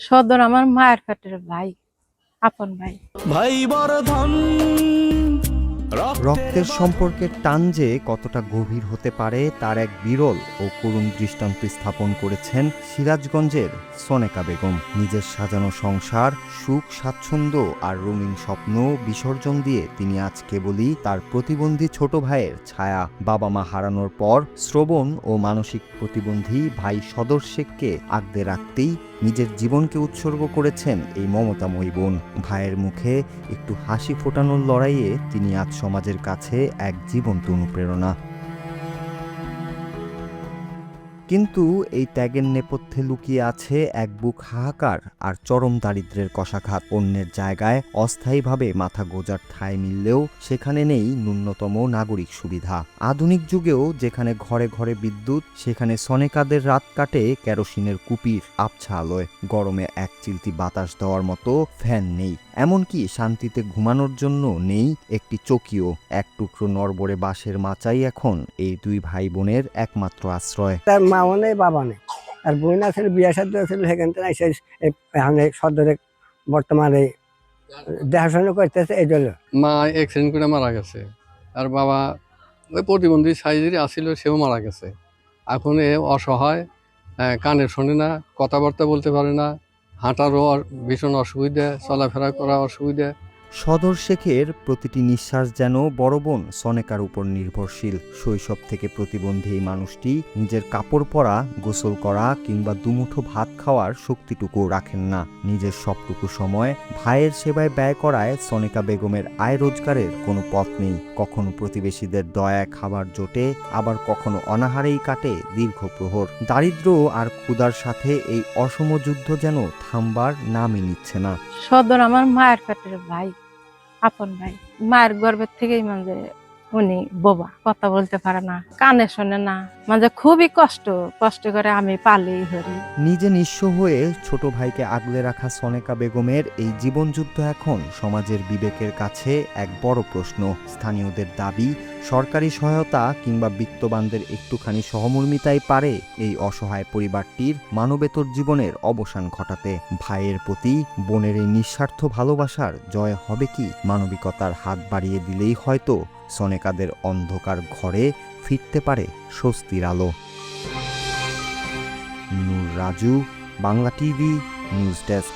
সদর আমার মায়ের পেটের ভাই, আপন ভাই। ভাই বর্ধন রক্তের সম্পর্কের টান যে কতটা গভীর হতে পারে তার এক বিরল ও করুণ দৃষ্টান্ত স্থাপন করেছেন সিরাজগঞ্জের সনেকা বেগম। নিজের সাজানো সংসার, সুখ স্বাচ্ছন্দ্য আর রঙিন স্বপ্ন বিসর্জন দিয়ে তিনি আজ কেবলই তার প্রতিবন্ধী ছোট ভাইয়ের ছায়া। বাবা মা হারানোর পর শ্রবণ ও মানসিক প্রতিবন্ধী ভাই সদর শেখকে আগলে রাখতেই নিজের জীবনকে উৎসর্গ করেছেন এই মমতাময়ী বোন। ভাইয়ের মুখে একটু হাসি ফোটানোর লড়াইয়ে তিনি আজ সমাজের কাছে এক জীবন্ত অনুপ্রেরণা। কিন্তু এই ত্যাগের নেপথ্যে লুকিয়ে আছে এক বুক হাহাকার আর চরম দারিদ্র্যের কষাঘাত। অন্যের জায়গায় অস্থায়ীভাবে মাথা গোজার ঠাঁই মিললেও সেখানে নেই ন্যূনতম নাগরিক সুবিধা। আধুনিক যুগেও যেখানে ঘরে ঘরে বিদ্যুৎ, সেখানে সনেকাদের রাত কাটে কেরোসিনের কুপির আবছা আলোয়। গরমে এক চিলতি বাতাস দেওয়ার মতো ফ্যান নেই, এমনকি শান্তিতে ঘুমানোর জন্য নেই একটি চকিও। এক টুকরো নড়বড়ে বাঁশের মাচাই এখন এই দুই ভাই বোনের একমাত্র আশ্রয়। তার মাও নেই, বাবা নেই, আর বোন আছে বিয়ে সাথে ছিল, সেখান থেকে এসে সদরে বর্তমানে দেখাশোনা করতেছে। এই জন্য মা অ্যাক্সিডেন্ট করে মারা গেছে, আর বাবা ওই প্রতিবন্ধী সাইজেরই আসছিল, সেও মারা গেছে। এখন এ অসহায়, কানে শোনে না, কথাবার্তা বলতে পারে না, হাঁটারও ভীষণ অসুবিধা, চলাফেরা করা অসুবিধা। সদর শেখের প্রতিটি নিঃশ্বাস যেন বড় বোন সনেকার উপর নির্ভরশীল। শৈশব থেকে প্রতিবন্ধী এই মানুষটি নিজের কাপড় পরা, গোসল করা কিংবা দুমুঠো ভাত খাওয়ার শক্তিটুকু রাখেন না। নিজের সবটুকু সময় ভাইয়ের সেবায় ব্যয় করায় সনেকা বেগমের আয় রোজগারের কোনো পথ নেই। কখনো প্রতিবেশীদের দয়ায় খাবার জোটে, আবার কখনো অনাহারেই কাটে দীর্ঘ প্রহর। দারিদ্র্য আর ক্ষুধার সাথে এই অসম যুদ্ধ যেন থামবার নামই নিচ্ছে না। সদর আমার মায়ের পেটের ভাই, আপন ভাই। মায়ের গর্ভের থেকেই মানে উনি বোবা, কথা বলতে পারে না, কানে শোনে না, মানে খুবই কষ্ট করে আমি পালি হরি। নিজে নিঃস্ব হয়ে ছোট ভাইকে আগলে রাখা সনেকা বেগমের এই জীবনযুদ্ধ এখন সমাজের বিবেকের কাছে এক বড় প্রশ্ন। স্থানীয়দের দাবি, সরকারি সহায়তা কিংবা বিত্তবানদের একটুখানি সহমর্মিতাই পারে এই অসহায় পরিবারটির মানবেতর জীবনের অবসান ঘটাতে। ভাইয়ের প্রতি বোনের এই নিঃস্বার্থ ভালোবাসার জয় হবে কি? মানবিকতার হাত বাড়িয়ে দিলেই হয়তো সনেকাদের অন্ধকার ঘরে ফিরতে পারে স্বস্তির আলো। Noor Raju, Bangla TV news desk.